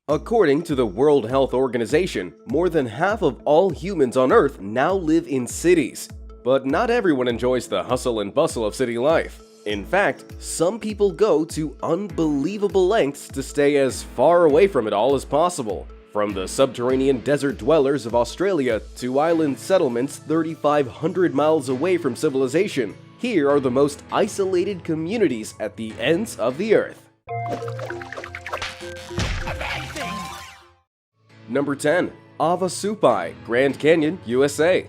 According to the World Health Organization, more than half of all humans on Earth now live in cities. But not everyone enjoys the hustle and bustle of city life. In fact, some people go to unbelievable lengths to stay as far away from it all as possible. From the subterranean desert dwellers of Australia to island settlements 3,500 miles away from civilization, here are the most isolated communities at the ends of the Earth. Number 10. Supai, Grand Canyon, USA.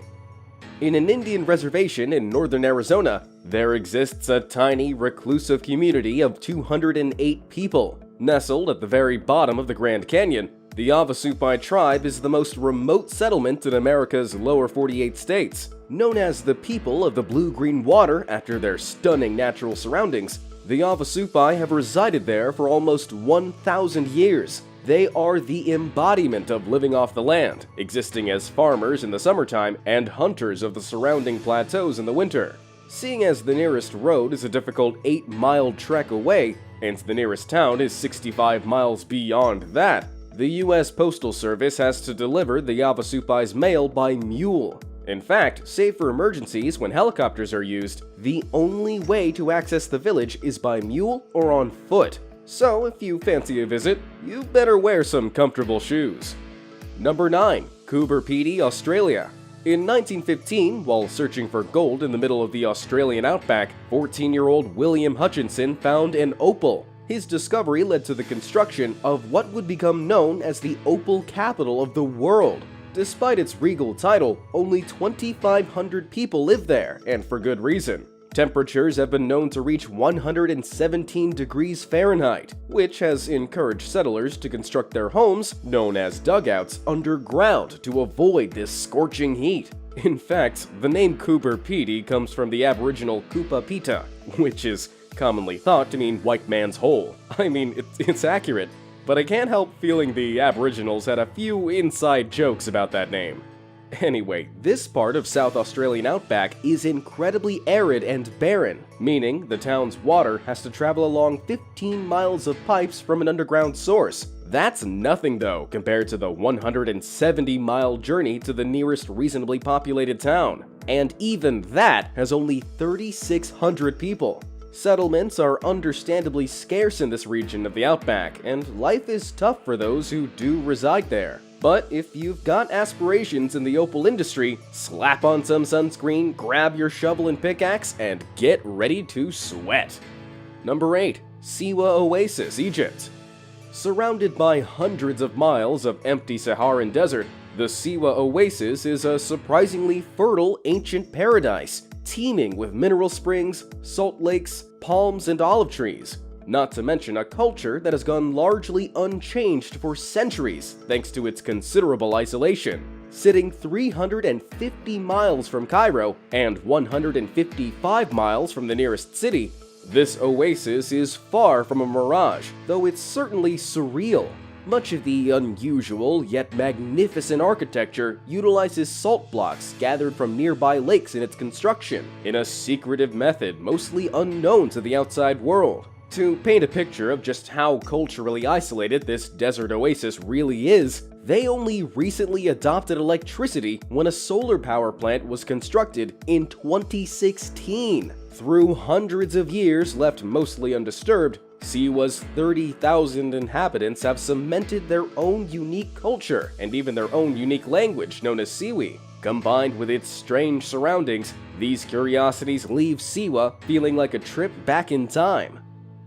In an Indian reservation in northern Arizona, there exists a tiny, reclusive community of 208 people. Nestled at the very bottom of the Grand Canyon, the Supai tribe is the most remote settlement in America's lower 48 states. Known as the people of the blue-green water after their stunning natural surroundings, the Supai have resided there for almost 1,000 years. They are the embodiment of living off the land, existing as farmers in the summertime and hunters of the surrounding plateaus in the winter. Seeing as the nearest road is a difficult 8-mile trek away, and the nearest town is 65 miles beyond that, the U.S. Postal Service has to deliver the Supai's mail by mule. In fact, save for emergencies when helicopters are used, the only way to access the village is by mule or on foot. So if you fancy a visit, you better wear some comfortable shoes. Number 9. Pedy Australia. In 1915, while searching for gold in the middle of the Australian outback, 14-year-old William Hutchinson found an opal. His discovery led to the construction of what would become known as the opal capital of the world. Despite its regal title, only 2,500 people live there, and for good reason. Temperatures have been known to reach 117 degrees Fahrenheit, which has encouraged settlers to construct their homes, known as dugouts, underground to avoid this scorching heat. In fact, the name Pedy comes from the Aboriginal Kupa Pita, which is commonly thought to mean white man's hole. I mean, it's accurate, but I can't help feeling the Aboriginals had a few inside jokes about that name. Anyway, this part of South Australian outback is incredibly arid and barren, meaning the town's water has to travel along 15 miles of pipes from an underground source. That's nothing though compared to the 170-mile journey to the nearest reasonably populated town. And even that has only 3,600 people. Settlements are understandably scarce in this region of the outback, and life is tough for those who do reside there. But if you've got aspirations in the opal industry, slap on some sunscreen, grab your shovel and pickaxe, and get ready to sweat. Number 8. Seeah Oasis, Egypt. Surrounded by hundreds of miles of empty Saharan desert, the Seeah Oasis is a surprisingly fertile ancient paradise, teeming with mineral springs, salt lakes, palms, and olive trees. Not to mention a culture that has gone largely unchanged for centuries thanks to its considerable isolation. Sitting 350 miles from Cairo and 155 miles from the nearest city, this oasis is far from a mirage, though it's certainly surreal. Much of the unusual yet magnificent architecture utilizes salt blocks gathered from nearby lakes in its construction, in a secretive method mostly unknown to the outside world. To paint a picture of just how culturally isolated this desert oasis really is, they only recently adopted electricity when a solar power plant was constructed in 2016. Through hundreds of years left mostly undisturbed, Seeah's 30,000 inhabitants have cemented their own unique culture and even their own unique language known as Seewi. Combined with its strange surroundings, these curiosities leave Seeah feeling like a trip back in time.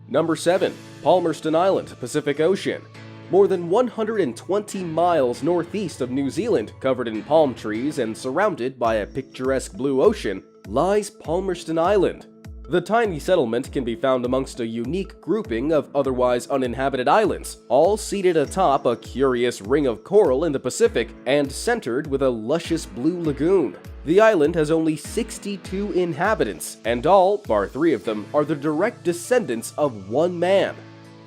Number 7. Palmerston Island, Pacific Ocean. More than 120 miles northeast of New Zealand, covered in palm trees and surrounded by a picturesque blue ocean, lies Palmerston Island. The tiny settlement can be found amongst a unique grouping of otherwise uninhabited islands, all seated atop a curious ring of coral in the Pacific and centered with a luscious blue lagoon. The island has only 62 inhabitants, and all, bar 3 of them, are the direct descendants of one man.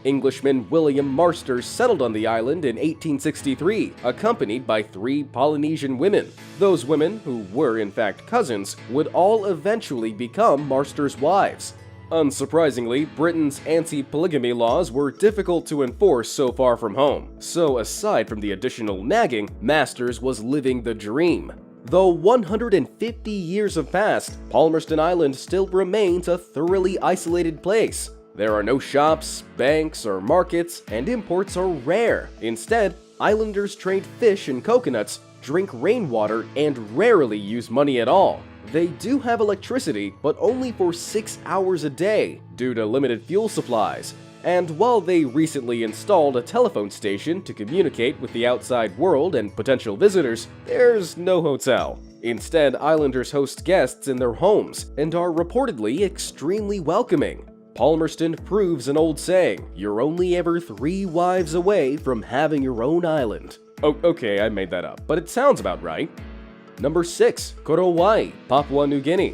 Englishman William Marsters settled on the island in 1863, accompanied by 3 Polynesian women. Those women, who were in fact cousins, would all eventually become Marsters' wives. Unsurprisingly, Britain's anti-polygamy laws were difficult to enforce so far from home, so aside from the additional nagging, Masters was living the dream. Though 150 years have passed, Palmerston Island still remains a thoroughly isolated place. There are no shops, banks, or markets, and imports are rare. Instead, islanders trade fish and coconuts, drink rainwater, and rarely use money at all. They do have electricity, but only for 6 hours a day, due to limited fuel supplies. And while they recently installed a telephone station to communicate with the outside world and potential visitors, there's no hotel. Instead, islanders host guests in their homes, and are reportedly extremely welcoming. Palmerston proves an old saying, you're only ever 3 wives away from having your own island. Oh, okay, I made that up, but it sounds about right. Number 6. Korowai, Papua New Guinea.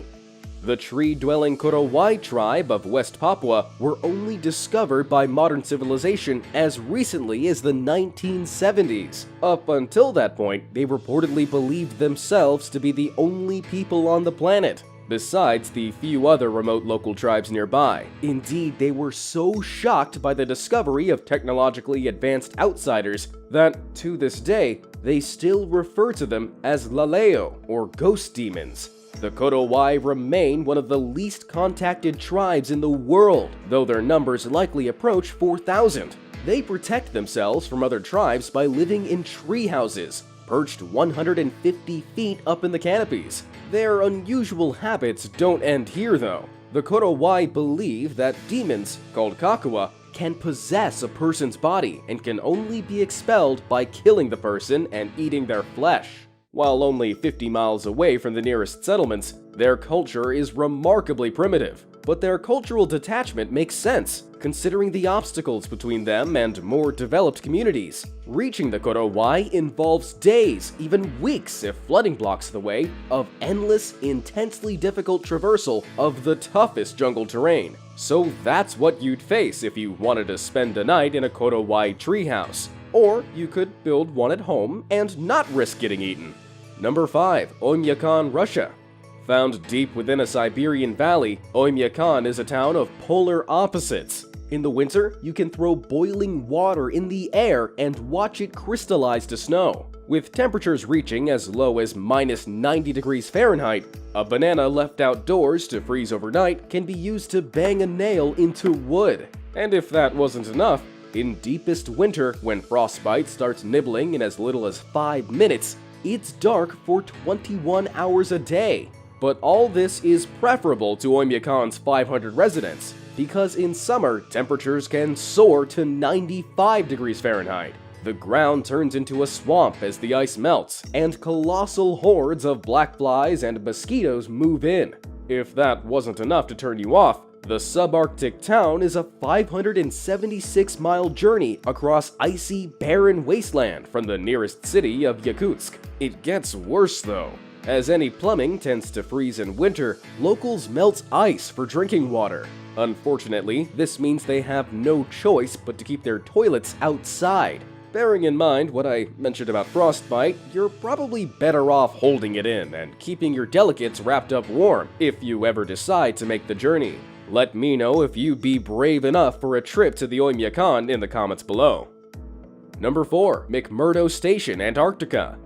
The tree-dwelling Korowai tribe of West Papua were only discovered by modern civilization as recently as the 1970s. Up until that point, they reportedly believed themselves to be the only people on the planet, besides the few other remote local tribes nearby. Indeed, they were so shocked by the discovery of technologically advanced outsiders that, to this day, they still refer to them as Laleo, or ghost demons. The Korowai remain one of the least contacted tribes in the world, though their numbers likely approach 4,000. They protect themselves from other tribes by living in tree houses, perched 150 feet up in the canopies. Their unusual habits don't end here, though. The Korowai believe that demons, called kakua, can possess a person's body and can only be expelled by killing the person and eating their flesh. While only 50 miles away from the nearest settlements, their culture is remarkably primitive. But their cultural detachment makes sense, considering the obstacles between them and more developed communities. Reaching the Korowai involves days, even weeks if flooding blocks the way, of endless, intensely difficult traversal of the toughest jungle terrain. So that's what you'd face if you wanted to spend a night in a Korowai treehouse. Or you could build one at home and not risk getting eaten. Number 5. Oni Akan Russia. Found deep within a Siberian valley, Oni Akan is a town of polar opposites. In the winter, you can throw boiling water in the air and watch it crystallize to snow. With temperatures reaching as low as minus 90 degrees Fahrenheit, a banana left outdoors to freeze overnight can be used to bang a nail into wood. And if that wasn't enough, in deepest winter, when frostbite starts nibbling in as little as 5 minutes, it's dark for 21 hours a day. But all this is preferable to Oni Akan's 500 residents, because in summer, temperatures can soar to 95 degrees Fahrenheit. The ground turns into a swamp as the ice melts, and colossal hordes of black flies and mosquitoes move in. If that wasn't enough to turn you off, the subarctic town is a 576-mile journey across icy, barren wasteland from the nearest city of Yakutsk. It gets worse though. As any plumbing tends to freeze in winter, locals melt ice for drinking water. Unfortunately, this means they have no choice but to keep their toilets outside. Bearing in mind what I mentioned about frostbite, you're probably better off holding it in and keeping your delicates wrapped up warm if you ever decide to make the journey. Let me know if you'd be brave enough for a trip to the Oni Akan in the comments below. Number 4. McMurdo Station, Antarctica.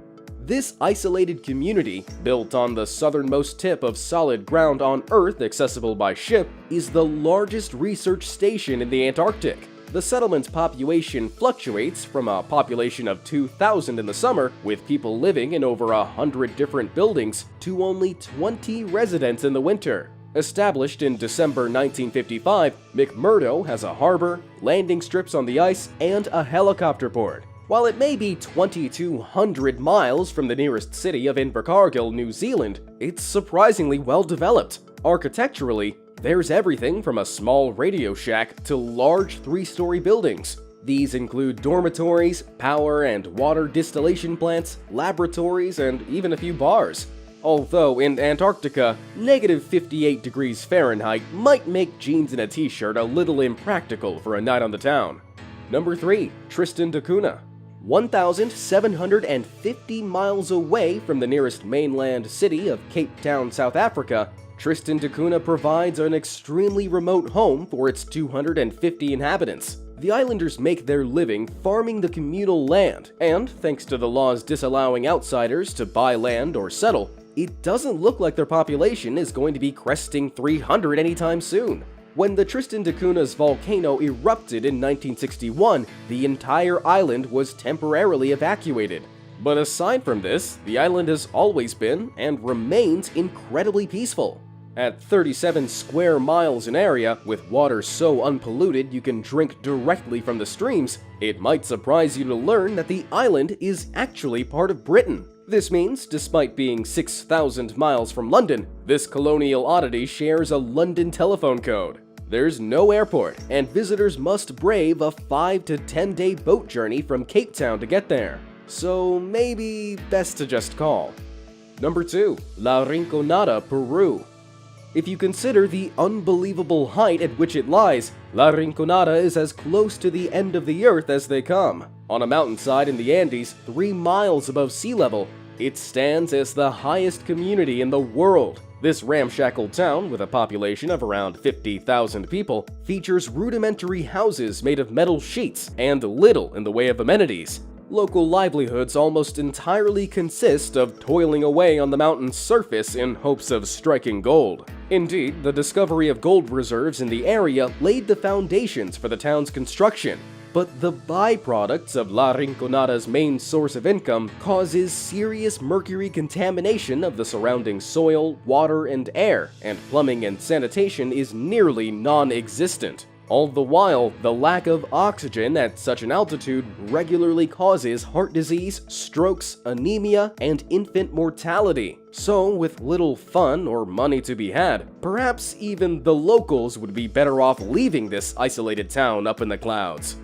This isolated community, built on the southernmost tip of solid ground on Earth accessible by ship, is the largest research station in the Antarctic. The settlement's population fluctuates from a population of 2,000 in the summer, with people living in over 100 different buildings, to only 20 residents in the winter. Established in December 1955, McMurdo has a harbor, landing strips on the ice, and a helicopter port. While it may be 2,200 miles from the nearest city of Invercargill, New Zealand, it's surprisingly well developed. Architecturally, there's everything from a small radio shack to large 3-story buildings. These include dormitories, power and water distillation plants, laboratories, and even a few bars. Although in Antarctica, negative 58 degrees Fahrenheit might make jeans and a t-shirt a little impractical for a night on the town. Number 3. Tristan da Cunha. 1,750 miles away from the nearest mainland city of Cape Town, South Africa, Tristan da Cunha provides an extremely remote home for its 250 inhabitants. The islanders make their living farming the communal land, and thanks to the laws disallowing outsiders to buy land or settle, it doesn't look like their population is going to be cresting 300 anytime soon. When the Tristan da Cunha's volcano erupted in 1961, the entire island was temporarily evacuated. But aside from this, the island has always been, and remains, incredibly peaceful. At 37 square miles in area, with water so unpolluted you can drink directly from the streams, it might surprise you to learn that the island is actually part of Britain. This means, despite being 6,000 miles from London, this colonial oddity shares a London telephone code. There's no airport, and visitors must brave a 5 to 10 day boat journey from Cape Town to get there. So maybe best to just call. Number 2. La Rinconada, Peru. If you consider the unbelievable height at which it lies, La Rinconada is as close to the end of the earth as they come. On a mountainside in the Andes, 3 miles above sea level, it stands as the highest community in the world. This ramshackle town, with a population of around 50,000 people, features rudimentary houses made of metal sheets and little in the way of amenities. Local livelihoods almost entirely consist of toiling away on the mountain's surface in hopes of striking gold. Indeed, the discovery of gold reserves in the area laid the foundations for the town's construction. But the byproducts of La Rinconada's main source of income causes serious mercury contamination of the surrounding soil, water, and air, and plumbing and sanitation is nearly non-existent. All the while, the lack of oxygen at such an altitude regularly causes heart disease, strokes, anemia, and infant mortality. So, with little fun or money to be had, perhaps even the locals would be better off leaving this isolated town up in the clouds.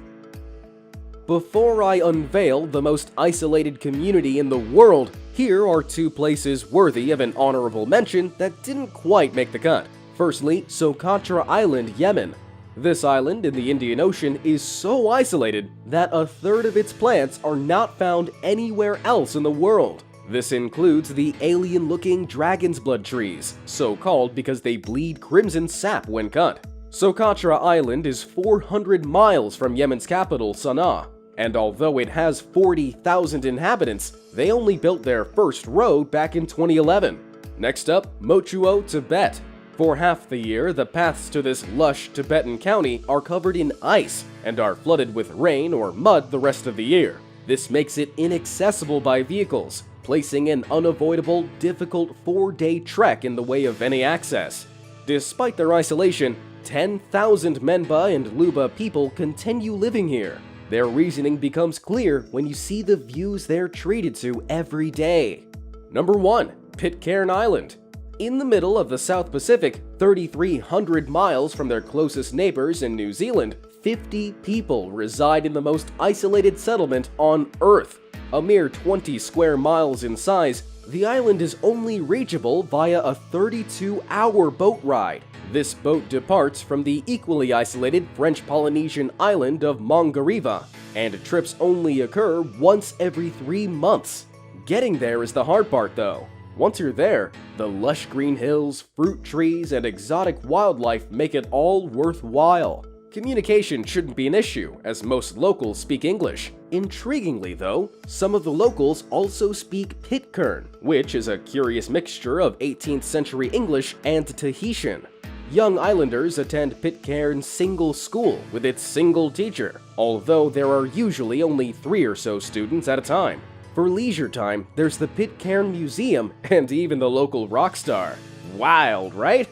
Before I unveil the most isolated community in the world, here are 2 places worthy of an honorable mention that didn't quite make the cut. Firstly, Socotra Island, Yemen. This island in the Indian Ocean is so isolated that a third of its plants are not found anywhere else in the world. This includes the alien-looking dragon's blood trees, so called because they bleed crimson sap when cut. Socotra Island is 400 miles from Yemen's capital, Sana'a, and although it has 40,000 inhabitants, they only built their first road back in 2011. Next up, Mochuo, Tibet. For half the year, the paths to this lush Tibetan county are covered in ice and are flooded with rain or mud the rest of the year. This makes it inaccessible by vehicles, placing an unavoidable, difficult 4-day trek in the way of any access. Despite their isolation, 10,000 Menba and Luba people continue living here. Their reasoning becomes clear when you see the views they're treated to every day. Number 1. Pitcairn Island. In the middle of the South Pacific, 3,300 miles from their closest neighbors in New Zealand, 50 people reside in the most isolated settlement on Earth. A mere 20 square miles in size, the island is only reachable via a 32-hour boat ride. This boat departs from the equally isolated French Polynesian island of Mangariva, and trips only occur once every 3 months. Getting there is the hard part though. Once you're there, the lush green hills, fruit trees, and exotic wildlife make it all worthwhile. Communication shouldn't be an issue, as most locals speak English. Intriguingly though, some of the locals also speak Pitcairn, which is a curious mixture of 18th century English and Tahitian. Young islanders attend Pitcairn's single school with its single teacher, although there are usually only 3 or so students at a time. For leisure time, there's the Pitcairn Museum and even the local rock star. Wild, right?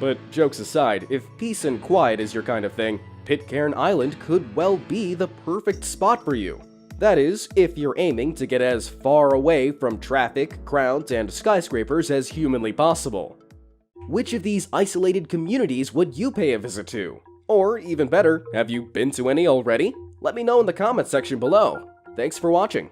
But jokes aside, if peace and quiet is your kind of thing, Pitcairn Island could well be the perfect spot for you. That is, if you're aiming to get as far away from traffic, crowds, and skyscrapers as humanly possible. Which of these isolated communities would you pay a visit to? Or, even better, have you been to any already? Let me know in the comments section below. Thanks for watching.